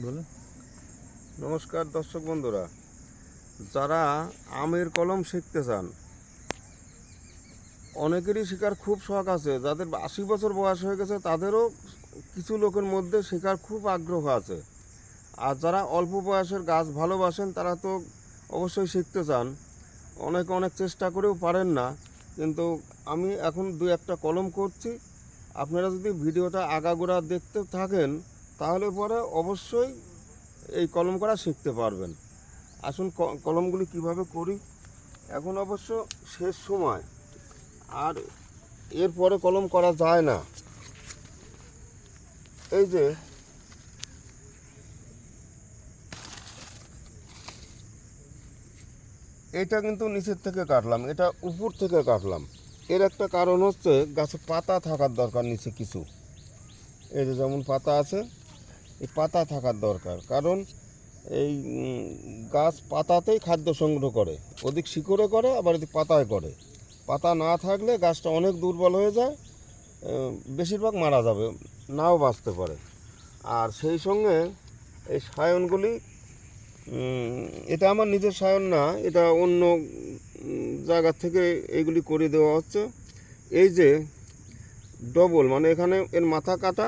বলুন। নমস্কার দর্শক বন্ধুরা, যারা আমের কলম শিখতে চান, অনেকেরই শেখার খুব শখ আছে। যাদের 80 বছর বয়স হয়ে গেছে তাদেরও কিছু লোকের মধ্যে শেখার খুব আগ্রহ আছে। আর যারা অল্প বয়সের গাছ ভালোবাসেন তারা তো অবশ্যই শিখতে চান, অনেক অনেক চেষ্টা করেও পারেন না। কিন্তু আমি এখন দুই একটা কলম করছি। আপনারা যদি ভিডিওটা আগাগোড়া দেখতে থাকেন তাহলে পরে অবশ্যই এই কলম করা শিখতে পারবেন। আসুন কলমগুলি কিভাবে করি। এখন অবশ্য শেষ সময়, আর এরপরে কলম করা যায় না। এই যে এটা কিন্তু নিচের থেকে কাটলাম, এটা উপর থেকে কাটলাম। এর একটা কারণ হচ্ছে গাছে পাতা থাকার দরকার নিচে কিছু। এই যে যেমন পাতা আছে, এই পাতা থাকার দরকার, কারণ এই গাছ পাতাতেই খাদ্য সংগ্রহ করে। ওদিক শিকড়ে করে, আবার এদিক পাতায় করে। পাতা না থাকলে গাছটা অনেক দুর্বল হয়ে যায়, বেশিরভাগ মারা যাবে, নাও বাঁচতে পারে। আর সেই সঙ্গে এই সায়নগুলি, এটা আমার নিজের সায়ন না, এটা অন্য জায়গা থেকে এইগুলি করে দেওয়া হচ্ছে। এই যে ডবল, মানে এখানে এর মাথা কাটা,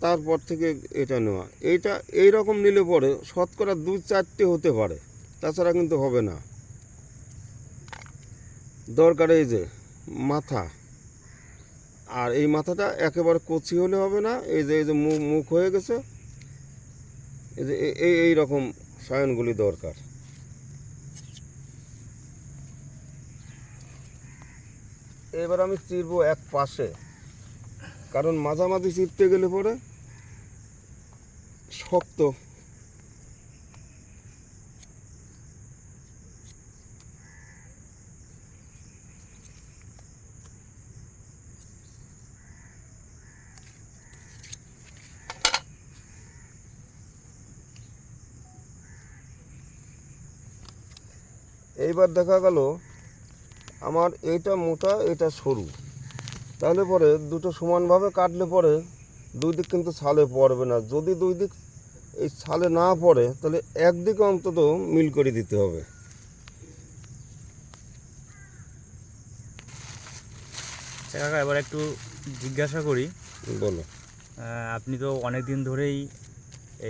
তারপর থেকে এটা নেওয়া, এইটা এই রকম নিলে পরে শতকরা 2-4টে হতে পারে, তাছাড়া কিন্তু হবে না। দরকার এই যে মাথা, আর এই মাথাটা একেবারে কচি হলে হবে না। এই যে মুখ হয়ে গেছে, এই যে এই রকম সায়নগুলি দরকার। এবার আমি চিরবো এক পাশে, কারণ মাঝামাঝি চিরতে গেলে পরে শক্ত। এইবার দেখা গেল আমার এইটা মোটা, এটা সরু, তাহলে পরে দুটো সমানভাবে কাটলে পরে দুই দিক কিন্তু ছালে পড়বে না। যদি দুই দিক এই ছালে না পড়ে তাহলে একদিকে অন্তত মিল করে দিতে হবে। কাকা, এবার একটু জিজ্ঞাসা করি। বলো। আপনি তো অনেক দিন ধরেই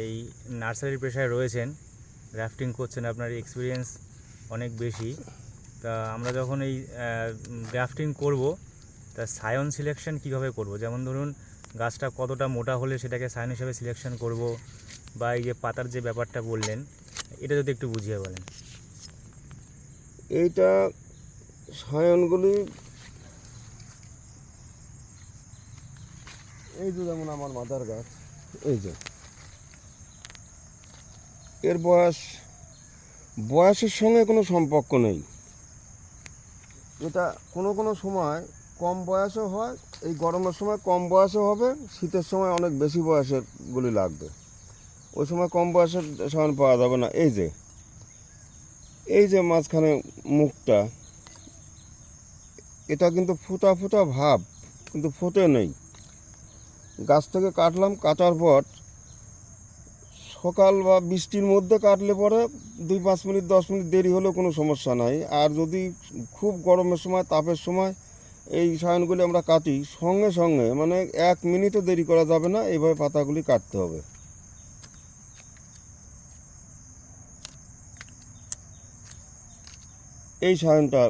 এই নার্সারির পেশায় রয়েছেন, গ্রাফটিং করছেন, আপনার এক্সপিরিয়েন্স অনেক বেশি। তা আমরা যখন এই গ্রাফটিং করব, তা সায়ন সিলেকশন কীভাবে করব? যেমন ধরুন, গাছটা কতটা মোটা হলে সেটাকে সায়ন হিসেবে সিলেকশন করব, বা এই যে পাতার যে ব্যাপারটা বললেন, এটা যদি একটু বুঝিয়ে বলেন। এইটা সায়নগুলি, এই যে যেমন আমার মাদার গাছ, এই যে এর বয়সের সঙ্গে কোনো সম্পর্ক নেই। এটা কোনো কোনো সময় কম বয়সে হয়, এই গরমের সময় কম বয়সে হবে, শীতের সময় অনেক বেশি বয়সের গুলি লাগবে। ওই সময় কম বয়সের সায়ন পাওয়া যাবে না। এই যে মাঝখানে মুখটা, এটা কিন্তু ফোটা ফোটা ভাব, কিন্তু ফোটে নেই। গাছ থেকে কাটলাম, কাটার পর সকাল বা বৃষ্টির মধ্যে কাটলে পরে 2-5 মিনিট 10 মিনিট দেরি হলেও কোনো সমস্যা নাই। আর যদি খুব গরমের সময়, তাপের সময় এই সায়নগুলি আমরা কাটি, সঙ্গে সঙ্গে, মানে 1 মিনিটও দেরি করা যাবে না, এইভাবে পাতাগুলি কাটতে হবে। এই সায়নটা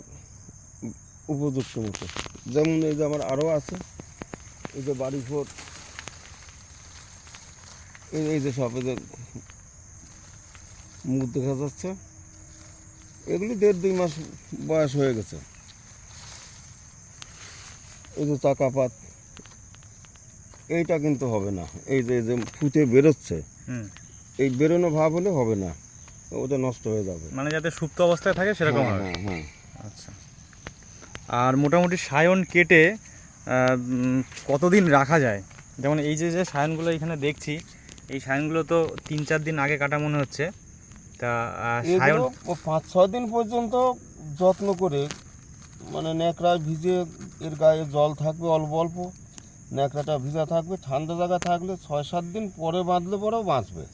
উপযুক্ত মতো, যেমন এই যে আমার আরও আছে, এই যে বাড়ি ফোর, এই যে সব, এই যে মুখ দেখা যাচ্ছে, এগুলি 1.5-2 মাস বয়স হয়ে গেছে। এই যে চাকাপাত, এইটা কিন্তু হবে না। এই যে ফুটে বেরোচ্ছে, এই বেরোনো ভাব হলে হবে না, ওটা নষ্ট হয়ে যাবে। মানে যাতে সুপ্ত অবস্থায় থাকে সেরকম হবে। হ্যাঁ, হ্যাঁ। আচ্ছা। আর মোটামুটি সায়ন কেটে কতদিন রাখা যায়? যেমন এই যে যে সায়নগুলো এখানে দেখছি, এই সায়নগুলো তো 3-4 দিন আগে কাটা মনে হচ্ছে। তা সায়ন এগুলো 5-6 দিন পর্যন্ত যত্ন করে, মানে ন্যাকড়ায় ভিজে, এর গায়ে জল থাকবে অল্প অল্প, ন্যাকড়াটা ভিজা থাকবে, ঠান্ডা জায়গা থাকলে 6-7 দিন পরে বাঁধলে পরেও বাঁচবে।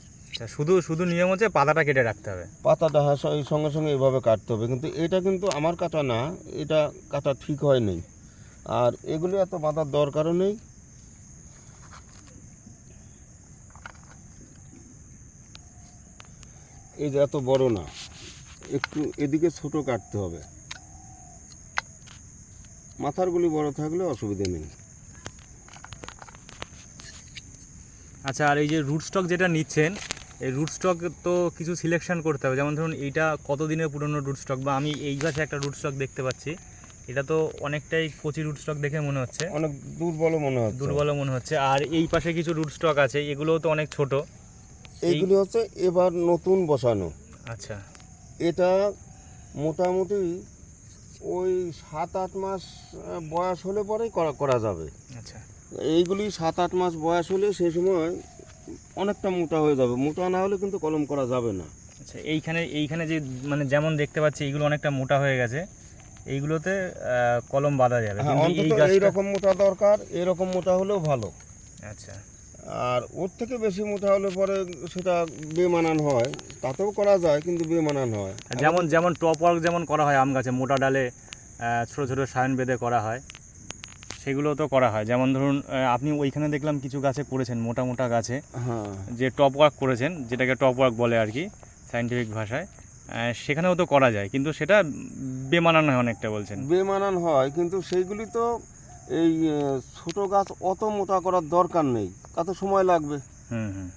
আচ্ছা, শুধু শুধু নিয়ম হচ্ছে পাতাটা কেটে রাখতে হবে। পাতাটা হ্যাঁ এই সঙ্গে সঙ্গে এভাবে কাটতে হবে, কিন্তু এটা কিন্তু আমার কাটা না, এটা কাটা ঠিক হয় নেই। আর এগুলি এত বাঁধার দরকারও নেই। এই যে এত বড় না, একটু এদিকে ছোট কাটতে হবে, মাথারগুলি বড় থাকলে অসুবিধে নেই। আচ্ছা, আর এই যে রুট স্টক যেটা নিচ্ছেন, এই রুট স্টক তো কিছু সিলেকশন করতে হবে। যেমন ধরুন এইটা কত দিনের পুরনো রুট স্টক, বা আমি এই গাছে একটা রুট স্টক দেখতে পাচ্ছি, এটা তো অনেকটাই কচি রুট স্টক দেখে মনে হচ্ছে, অনেক দুর্বল মনে হচ্ছে। দুর্বল মনে হচ্ছে। আর এই পাশে কিছু রুট স্টক আছে, এগুলোও তো অনেক ছোট। এইগুলি হচ্ছে এবার নতুন বসানো। আচ্ছা, এটা মোটামুটি ওই 7-8 মাস বয়স হলে পরেই করা যাবে। আচ্ছা, এইগুলি 7-8 মাস বয়স হলে সেই সময় অনেকটা মোটা হয়ে যাবে, মোটা না হলে কিন্তু কলম করা যাবে না। আচ্ছা। এইখানে যে মানে যেমন দেখতে পাচ্ছি এইগুলো অনেকটা মোটা হয়ে গেছে, এইগুলোতে কলম বাঁধা যাবে, হ্যাঁ, কিন্তু এই অন্তত গাছটা। এইরকম মোটা দরকার, এরকম মোটা হলেও ভালো। আচ্ছা, আর ওর থেকে বেশি মোটা হলে পরে সেটা বেমানান হয়, তাতেও করা যায় কিন্তু বেমানান হয়। যেমন যেমন টপ ওয়ার্ক যেমন করা হয় আম গাছে, মোটা ডালে ছোটো ছোটো সায়ন বেঁধে করা হয়, সেগুলো তো করা হয়। যেমন ধরুন আপনি ওইখানে দেখলাম কিছু গাছে করেছেন, মোটা মোটা গাছে হ্যাঁ, যে টপ ওয়ার্ক করেছেন, যেটাকে টপ ওয়ার্ক বলে আর কি সায়েন্টিফিক ভাষায়, সেখানেও তো করা যায়, কিন্তু সেটা বেমানান হয় অনেকটা বলছেন। বেমানান হয়, কিন্তু সেইগুলি তো এই ছোট গাছ অত মোটা করার দরকার নেই, তাতে সময় লাগবে। হুম হুম।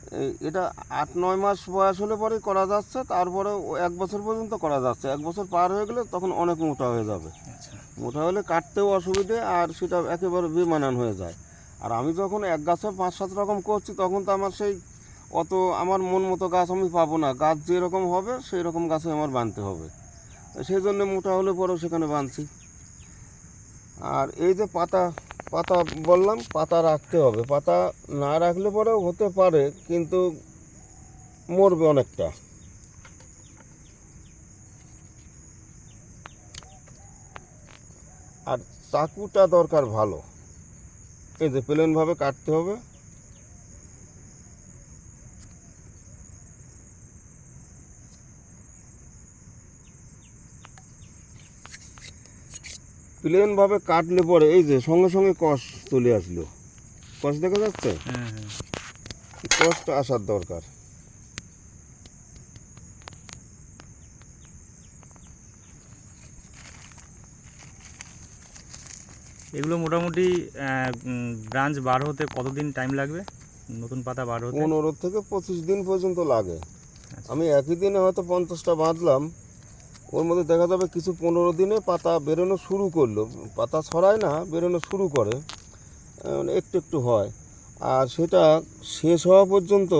এটা 8-9 মাস বয়স হলে পরেই করা যাচ্ছে, তারপরে 1 বছর পর্যন্ত করা যাচ্ছে। 1 বছর পার হয়ে গেলে তখন অনেক মোটা হয়ে যাবে। আচ্ছা, মোটা হলে কাটতেও অসুবিধে, আর সেটা একেবারে বেমানান হয়ে যায়। আর আমি যখন এক গাছে 5-7 রকম করছি, তখন তো আমার সেই অত আমার মন মতো গাছ আমি পাবো না। গাছ যেরকম হবে সেই রকম গাছে আমার বাঁধতে হবে, সেই জন্য মোটা হলে পরেও সেখানে বাঁধছি। আর এই যে পাতা পাতা বললাম, পাতা রাখতে হবে। পাতা না রাখলে পরেও হতে পারে, কিন্তু মরবে অনেকটা। আর চাকুটা দরকার ভালো, এই যে প্লেনভাবে কাটতে হবে। প্লেনভাবে কাটলে পরে এই যে সঙ্গে সঙ্গে কষ চলে আসলো, কষ দেখা যাচ্ছে, হুম হুম। কষটা আসার দরকার। এগুলো মোটামুটি ব্রাঞ্চ বার হতে কতদিন টাইম লাগবে, নতুন পাতা বার হতে? 15 থেকে 25 দিন পর্যন্ত লাগে। আচ্ছা। আমি একই দিনে হয়তো 50টা বাঁধলাম, ওর মধ্যে দেখা যাবে কিছু 15 দিনে পাতা বেরোনো শুরু করলো। পাতা ছড়ায় না, বেরোনো শুরু করে, মানে একটু একটু হয়। আর সেটা শেষ হওয়া পর্যন্ত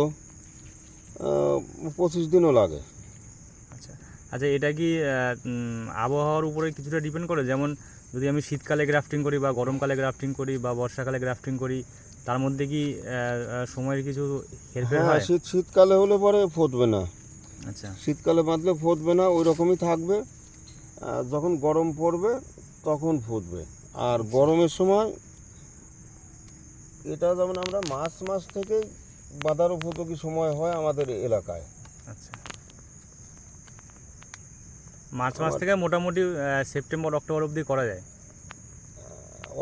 25 দিনও লাগে। আচ্ছা আচ্ছা, এটা কি আবহাওয়ার উপরে কিছুটা ডিপেন্ড করে? যেমন যদি আমি শীতকালে গ্রাফটিং করি বা গরমকালে গ্রাফটিং করি বা বর্ষাকালে গ্রাফটিং করি, তার মধ্যে কি সময়ের কিছু হেরফের হ্যাঁ, হয়? শীতকালে হলে পরে ফুটবে না, আচ্ছা শীতকালে বাঁধলে ফুটবে না, ওই রকমই থাকবে। যখন গরম পড়বে তখন ফুটবে। আর গরমের সময় এটা যেমন আমরা মার্চ মাস থেকে বাঁধার উপযোগী সময় হয় আমাদের এলাকায়। আচ্ছা, মার্চ মাস থেকে মোটামুটি সেপ্টেম্বর অক্টোবর অবধি করা যায়।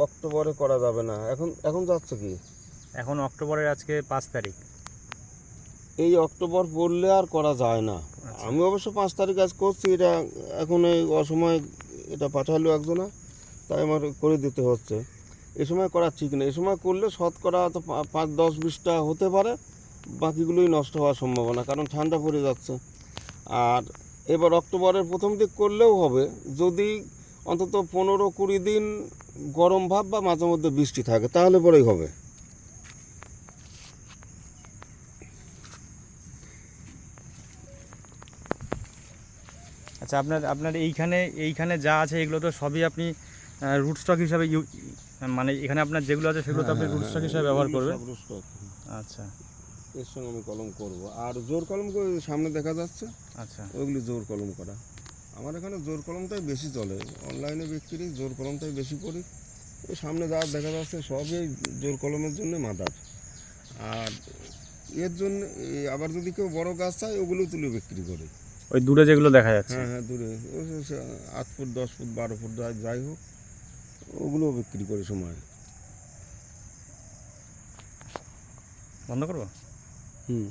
অক্টোবরে করা যাবে না, এখন এখন যাচ্ছে কি, এখন অক্টোবরের আজকে 5 তারিখ। এই অক্টোবর পড়লে আর করা যায় না। আচ্ছা। আমি অবশ্য 5 তারিখ আজ করছি, এটা এখন এই অসময়ে এটা পাঠালো একজনা, তাই আমার করে দিতে হচ্ছে। এ সময় করা ঠিক না, এ সময় করলে শতকরা তো 5-10-20টা হতে পারে, বাকিগুলোই নষ্ট হওয়ার সম্ভাবনা, কারণ ঠান্ডা পড়ে যাচ্ছে। আর এবার অক্টোবরের প্রথম দিক করলেও হবে, যদি অন্তত 15-20 দিন গরম ভাব বা মাঝে মধ্যে বৃষ্টি থাকে, তাহলে পরেই হবে। আচ্ছা, আপনার আপনার এইখানে এইখানে যা আছে এগুলো তো সবই আপনি রুট স্টক হিসাবে মানে এখানে আপনার যেগুলো আছে সেগুলো তো আপনি রুট স্টক হিসাবে ব্যবহার করবেন। সব রুস্টক। আচ্ছা এর সঙ্গে আমি কলম করব, আর জোর কলম করে সামনে দেখা যাচ্ছে আচ্ছা ওইগুলি জোর কলম করা। আমার এখানে জোর কলমটাই বেশি চলে, অনলাইনে বিক্রি জোর কলমটাই বেশি করি। ওই সামনে যা দেখা যাচ্ছে সবই জোর কলমের জন্য মাদার। আর এর জন্য আবার যদি কেউ বড় গাছ চায় ওগুলো তুলে বিক্রি করে। ওই দূরে যেগুলো দেখা যাচ্ছে। হ্যাঁ হ্যাঁ, দূরে 8 ফুট 10 ফুট 12 ফুট যাই হোক ওগুলোও বিক্রি করে সময়। বন্ধ করবো। হুম।